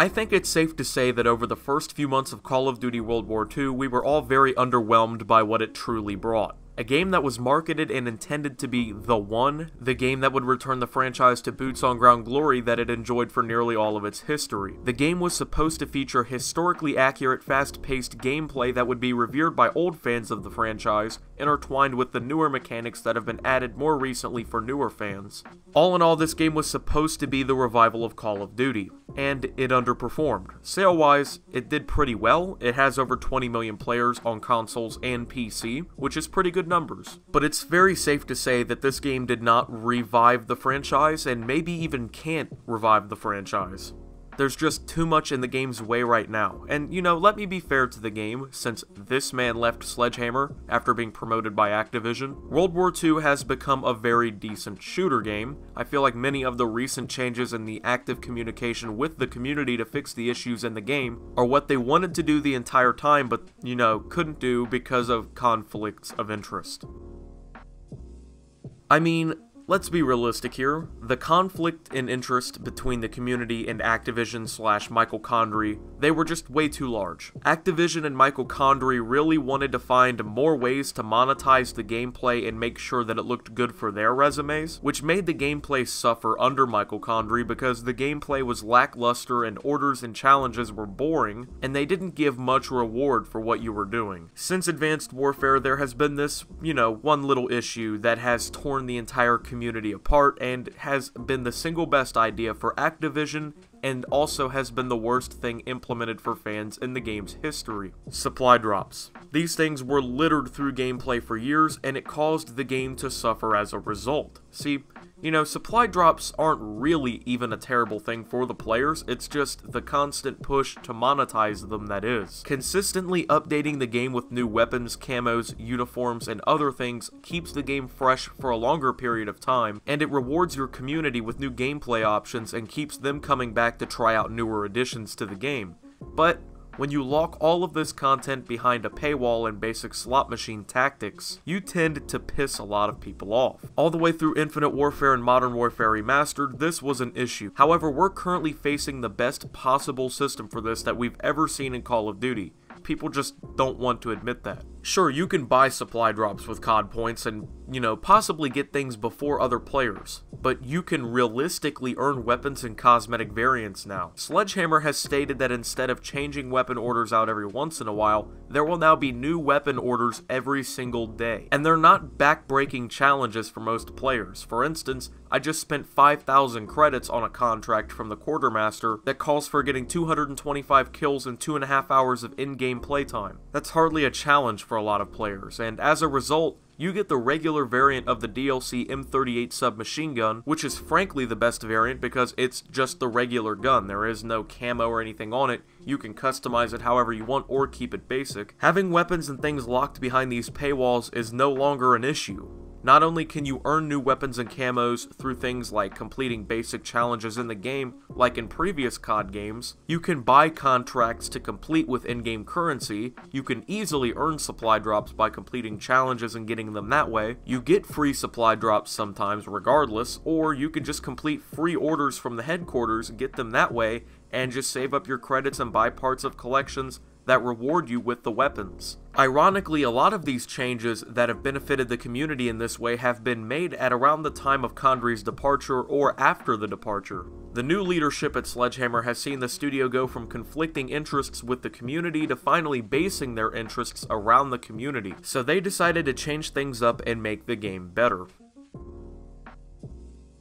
I think it's safe to say that over the first few months of Call of Duty World War II, we were all very underwhelmed by what it truly brought. A game that was marketed and intended to be the one, the game that would return the franchise to boots-on-ground glory that it enjoyed for nearly all of its history. The game was supposed to feature historically accurate, fast-paced gameplay that would be revered by old fans of the franchise, intertwined with the newer mechanics that have been added more recently for newer fans. All in all, this game was supposed to be the revival of Call of Duty, and it underperformed. Sale-wise, it did pretty well. It has over 20 million players on consoles and PC, which is pretty good numbers. But it's very safe to say that this game did not revive the franchise, and maybe even can't revive the franchise. There's just too much in the game's way right now. And, you know, let me be fair to the game, since this man left Sledgehammer after being promoted by Activision. World War II has become a very decent shooter game. I feel like many of the recent changes in the active communication with the community to fix the issues in the game are what they wanted to do the entire time, but, you know, couldn't do because of conflicts of interest. I mean, let's be realistic here. The conflict in interest between the community and Activision/Michael Condrey, they were just way too large. Activision and Michael Condrey really wanted to find more ways to monetize the gameplay and make sure that it looked good for their resumes, which made the gameplay suffer under Michael Condrey because the gameplay was lackluster and orders and challenges were boring, and they didn't give much reward for what you were doing. Since Advanced Warfare, there has been this, you know, one little issue that has torn the entire community apart and has been the single best idea for Activision, and also has been the worst thing implemented for fans in the game's history. Supply drops. These things were littered through gameplay for years, and it caused the game to suffer as a result. See, you know, supply drops aren't really even a terrible thing for the players, it's just the constant push to monetize them that is. Consistently updating the game with new weapons, camos, uniforms, and other things keeps the game fresh for a longer period of time, and it rewards your community with new gameplay options and keeps them coming back to try out newer additions to the game. But when you lock all of this content behind a paywall and basic slot machine tactics, you tend to piss a lot of people off. All the way through Infinite Warfare and Modern Warfare Remastered, this was an issue. However, we're currently facing the best possible system for this that we've ever seen in Call of Duty. People just don't want to admit that. Sure, you can buy supply drops with COD points and, you know, possibly get things before other players, but you can realistically earn weapons and cosmetic variants now. Sledgehammer has stated that instead of changing weapon orders out every once in a while, there will now be new weapon orders every single day. And they're not back-breaking challenges for most players. For instance, I just spent 5,000 credits on a contract from the Quartermaster that calls for getting 225 kills in 2.5 hours of in-game playtime. That's hardly a challenge for a lot of players, and as a result, you get the regular variant of the DLC M38 submachine gun, which is frankly the best variant because it's just the regular gun. There is no camo or anything on it. You can customize it however you want or keep it basic. Having weapons and things locked behind these paywalls is no longer an issue. Not only can you earn new weapons and camos through things like completing basic challenges in the game, like in previous COD games, you can buy contracts to complete with in-game currency, you can easily earn supply drops by completing challenges and getting them that way, you get free supply drops sometimes regardless, or you can just complete free orders from the headquarters, get them that way, and just save up your credits and buy parts of collections that reward you with the weapons. Ironically, a lot of these changes that have benefited the community in this way have been made at around the time of Condrey's departure or after the departure. The new leadership at Sledgehammer has seen the studio go from conflicting interests with the community to finally basing their interests around the community, so they decided to change things up and make the game better.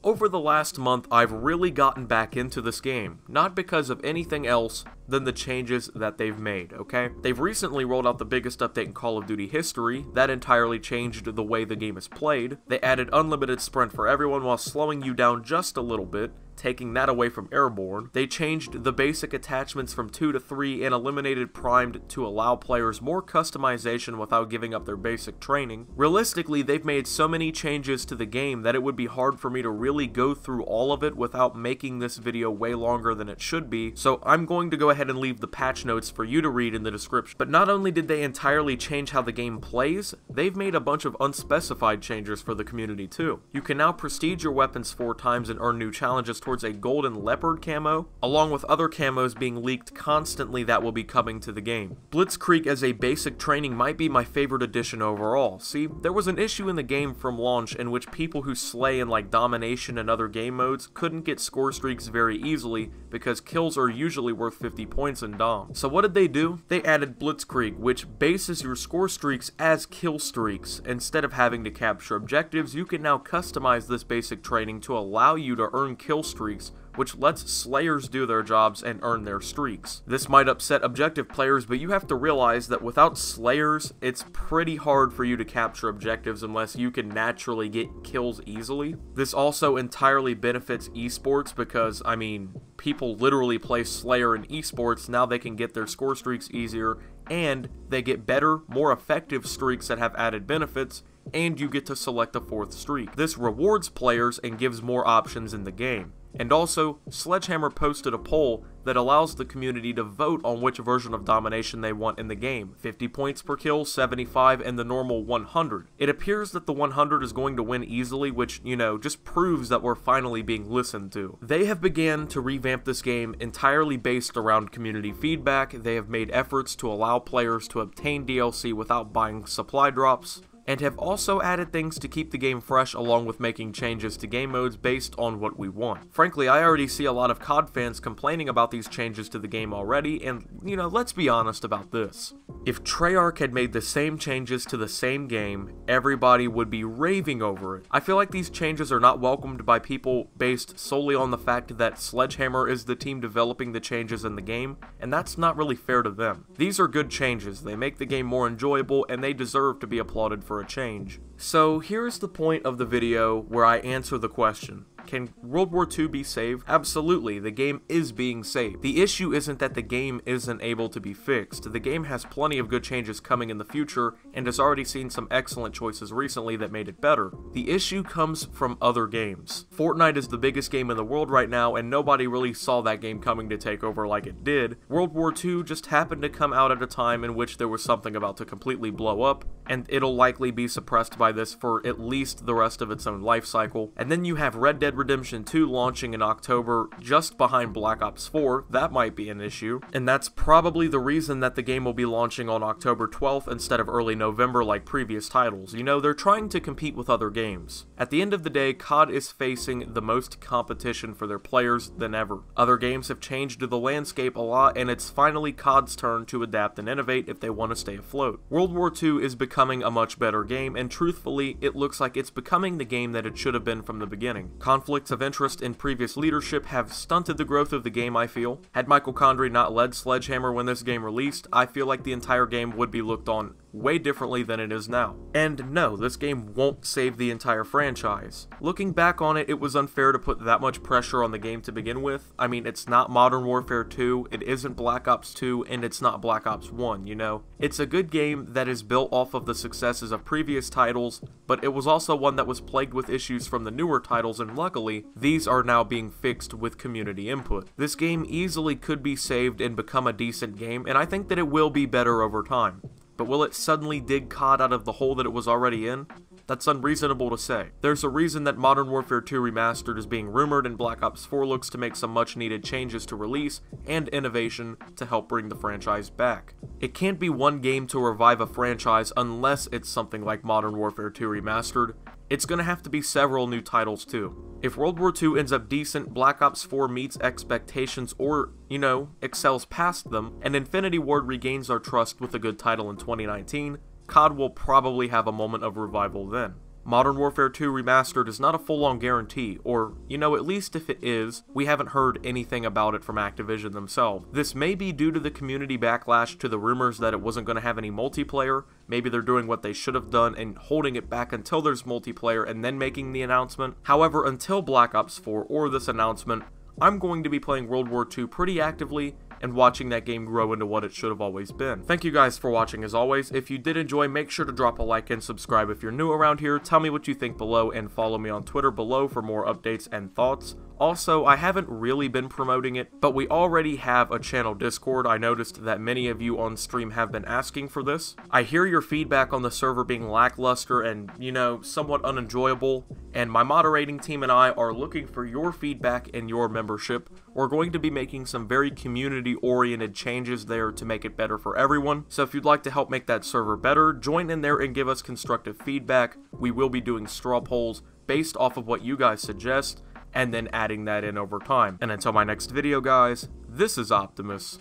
Over the last month, I've really gotten back into this game, not because of anything else than the changes that they've made, okay? They've recently rolled out the biggest update in Call of Duty history. That entirely changed the way the game is played. They added unlimited sprint for everyone while slowing you down just a little bit, taking that away from Airborne. They changed the basic attachments from 2 to 3 and eliminated Primed to allow players more customization without giving up their basic training. Realistically, they've made so many changes to the game that it would be hard for me to really go through all of it without making this video way longer than it should be, so I'm going to go ahead ahead and leave the patch notes for you to read in the description. But not only did they entirely change how the game plays, they've made a bunch of unspecified changes for the community too. You can now prestige your weapons 4 times and earn new challenges towards a golden leopard camo, along with other camos being leaked constantly that will be coming to the game. Blitzkrieg as a basic training might be my favorite addition overall. See, there was an issue in the game from launch in which people who slay in like domination and other game modes couldn't get score streaks very easily because kills are usually worth 50 points in Dom. So what did they do? They added Blitzkrieg, which bases your score streaks as kill streaks. Instead of having to capture objectives, you can now customize this basic training to allow you to earn kill streaks, which lets slayers do their jobs and earn their streaks. This might upset objective players, but you have to realize that without slayers, it's pretty hard for you to capture objectives unless you can naturally get kills easily. This also entirely benefits esports because, I mean, people literally play Slayer in esports, now they can get their score streaks easier, and they get better, more effective streaks that have added benefits, and you get to select a 4th streak. This rewards players and gives more options in the game. And also, Sledgehammer posted a poll that allows the community to vote on which version of domination they want in the game. 50 points per kill, 75, and the normal 100. It appears that the 100 is going to win easily, which, you know, just proves that we're finally being listened to. They have began to revamp this game entirely based around community feedback. They have made efforts to allow players to obtain DLC without buying supply drops, and have also added things to keep the game fresh along with making changes to game modes based on what we want. Frankly, I already see a lot of COD fans complaining about these changes to the game already, and, you know, let's be honest about this. If Treyarch had made the same changes to the same game, everybody would be raving over it. I feel like these changes are not welcomed by people based solely on the fact that Sledgehammer is the team developing the changes in the game, and that's not really fair to them. These are good changes, they make the game more enjoyable, and they deserve to be applauded for a change. So here's the point of the video where I answer the question. Can World War II be saved? Absolutely, the game is being saved. The issue isn't that the game isn't able to be fixed. The game has plenty of good changes coming in the future, and has already seen some excellent choices recently that made it better. The issue comes from other games. Fortnite is the biggest game in the world right now, and nobody really saw that game coming to take over like it did. World War II just happened to come out at a time in which there was something about to completely blow up, and it'll likely be suppressed by this for at least the rest of its own life cycle. And then you have Red Dead Redemption 2 launching in October just behind Black Ops 4, that might be an issue, and that's probably the reason that the game will be launching on October 12th instead of early November like previous titles. You know, they're trying to compete with other games. At the end of the day, COD is facing the most competition for their players than ever. Other games have changed the landscape a lot, and it's finally COD's turn to adapt and innovate if they want to stay afloat. World War II is becoming a much better game, and truthfully, it looks like it's becoming the game that it should have been from the beginning. Conflicts of interest in previous leadership have stunted the growth of the game, I feel. Had Michael Condrey not led Sledgehammer when this game released, I feel like the entire game would be looked on way differently than it is now. And no, this game won't save the entire franchise. Looking back on it, it was unfair to put that much pressure on the game to begin with. I mean, it's not Modern Warfare 2, it isn't Black Ops 2, and it's not Black Ops 1, you know? It's a good game that is built off of the successes of previous titles, but it was also one that was plagued with issues from the newer titles, and luckily, these are now being fixed with community input. This game easily could be saved and become a decent game, and I think that it will be better over time. But will it suddenly dig COD out of the hole that it was already in? That's unreasonable to say. There's a reason that Modern Warfare 2 Remastered is being rumored, and Black Ops 4 looks to make some much needed changes to release and innovation to help bring the franchise back. It can't be one game to revive a franchise unless it's something like Modern Warfare 2 Remastered. It's gonna have to be several new titles too. If World War II ends up decent, Black Ops 4 meets expectations or, you know, excels past them, and Infinity Ward regains our trust with a good title in 2019, COD will probably have a moment of revival then. Modern Warfare 2 Remastered is not a full-on guarantee, or, you know, at least if it is, we haven't heard anything about it from Activision themselves. This may be due to the community backlash to the rumors that it wasn't going to have any multiplayer. Maybe they're doing what they should have done and holding it back until there's multiplayer and then making the announcement. However, until Black Ops 4 or this announcement, I'm going to be playing World War II pretty actively and watching that game grow into what it should have always been. Thank you guys for watching as always. If you did enjoy, make sure to drop a like and subscribe if you're new around here. Tell me what you think below and follow me on Twitter below for more updates and thoughts. Also, I haven't really been promoting it, but we already have a channel Discord. I noticed that many of you on stream have been asking for this. I hear your feedback on the server being lackluster and, you know, somewhat unenjoyable, and my moderating team and I are looking for your feedback and your membership. We're going to be making some very community-oriented changes there to make it better for everyone, so if you'd like to help make that server better, join in there and give us constructive feedback. We will be doing straw polls based off of what you guys suggest, and then adding that in over time. And until my next video, guys, this is Optimus,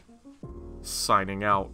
signing out.